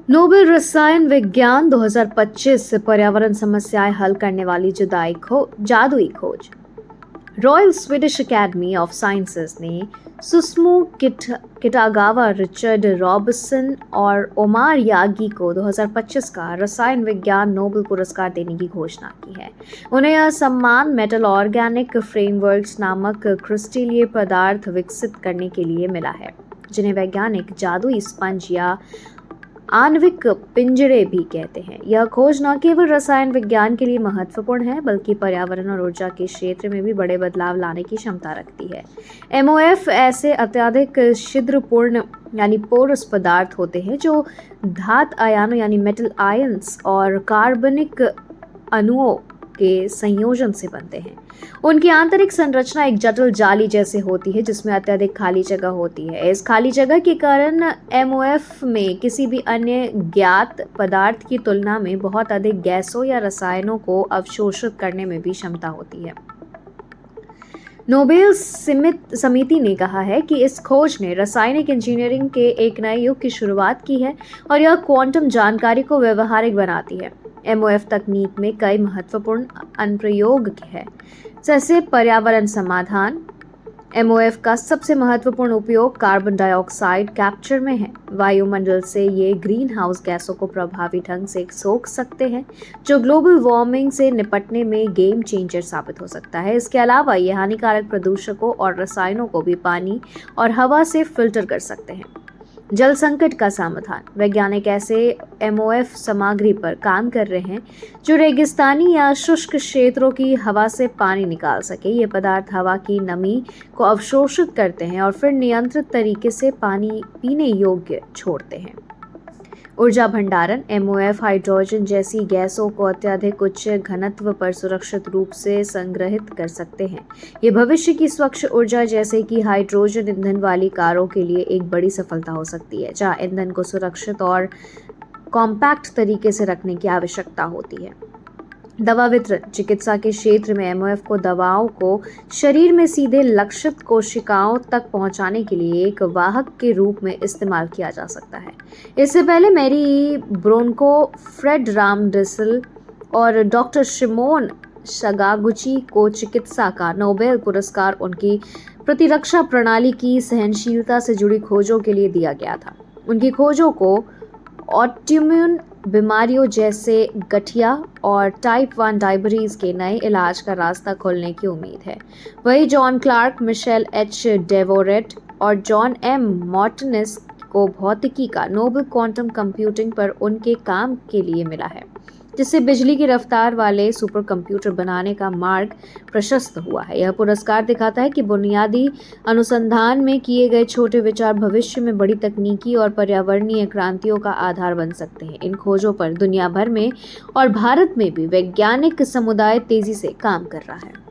Nobel रसायन विज्ञान 2025 पर्यावरण समस्याएं हल करने वाली जादुई खोज। Royal Swedish academy of sciences ने सुसुमु किटागावा, रिचर्ड रॉबसन और ओमार यागी को 2025 का रसायन विज्ञान नोबेल पुरस्कार देने की घोषणा की है। उन्हें यह सम्मान मेटल ऑर्गेनिक फ्रेमवर्क्स नामक क्रिस्टलीय पदार्थ विकसित करने के लिए मिला है, जिन्हें वैज्ञानिक जादुई स्पंज या आणविक पिंजरे भी कहते हैं। यह खोज न केवल रसायन विज्ञान के लिए महत्वपूर्ण है, बल्कि पर्यावरण और ऊर्जा के क्षेत्र में भी बड़े बदलाव लाने की क्षमता रखती है। एमओएफ ऐसे अत्यधिक छिद्रपूर्ण यानी पोरस पदार्थ होते हैं जो धात आयनों यानी मेटल आयंस और कार्बनिक अणुओं के संयोजन से बनते हैं। उनकी आंतरिक संरचना एक जटिल जाली जैसे होती है, जिसमें अत्यधिक खाली जगह होती है। इस खाली जगह के कारण एमओएफ में किसी भी अन्य ज्ञात पदार्थ की तुलना में बहुत अधिक गैसों या रसायनों को अवशोषित करने में भी क्षमता होती है। नोबेल समिति ने कहा है कि इस खोज ने रासायनिक इंजीनियरिंग के एक नए युग की शुरुआत की है और यह क्वांटम जानकारी को व्यवहारिक बनाती है। एमओएफ तकनीक में कई महत्वपूर्ण अनुप्रयोग है, जैसे पर्यावरण समाधान। एमओएफ का सबसे महत्वपूर्ण उपयोग कार्बन डाइऑक्साइड कैप्चर में है। वायुमंडल से ये ग्रीन हाउस गैसों को प्रभावी ढंग से सोख सकते हैं, जो ग्लोबल वार्मिंग से निपटने में गेम चेंजर साबित हो सकता है। इसके अलावा ये हानिकारक प्रदूषकों और रसायनों को भी पानी और हवा से फिल्टर कर सकते हैं। जल संकट का समाधान। वैज्ञानिक ऐसे एमओएफ सामग्री पर काम कर रहे हैं जो रेगिस्तानी या शुष्क क्षेत्रों की हवा से पानी निकाल सके। ये पदार्थ हवा की नमी को अवशोषित करते हैं और फिर नियंत्रित तरीके से पानी पीने योग्य छोड़ते हैं। ऊर्जा भंडारण। एमओएफ हाइड्रोजन जैसी गैसों को अत्यधिक उच्च घनत्व पर सुरक्षित रूप से संग्रहित कर सकते हैं। ये भविष्य की स्वच्छ ऊर्जा जैसे कि हाइड्रोजन ईंधन वाली कारों के लिए एक बड़ी सफलता हो सकती है, जहां ईंधन को सुरक्षित और कॉम्पैक्ट तरीके से रखने की आवश्यकता होती है। दवा वितरण। चिकित्सा के क्षेत्र में एमओएफ को दवाओं को शरीर में सीधे लक्षित कोशिकाओं तक पहुंचाने के लिए एक वाहक के रूप में इस्तेमाल किया जा सकता है। इससे पहले मैरी ब्रोनको, फ्रेड रामडिसल और डॉक्टर शिमोन सगागुची को चिकित्सा का नोबेल पुरस्कार उनकी प्रतिरक्षा प्रणाली की सहनशीलता से जुड़ी खोजों के लिए दिया गया था। उनकी खोजों को ऑटोइम्यून बीमारियों जैसे गठिया और टाइप 1 डायबिटीज के नए इलाज का रास्ता खोलने की उम्मीद है। वही जॉन क्लार्क, मिशेल एच डेवोरेट और जॉन एम मार्टिनेस को भौतिकी का नोबेल क्वांटम कंप्यूटिंग पर उनके काम के लिए मिला है, जिससे बिजली की रफ्तार वाले सुपर कंप्यूटर बनाने का मार्ग प्रशस्त हुआ है। यह पुरस्कार दिखाता है कि बुनियादी अनुसंधान में किए गए छोटे विचार भविष्य में बड़ी तकनीकी और पर्यावरणीय क्रांतियों का आधार बन सकते हैं। इन खोजों पर दुनिया भर में और भारत में भी वैज्ञानिक समुदाय तेजी से काम कर रहा है।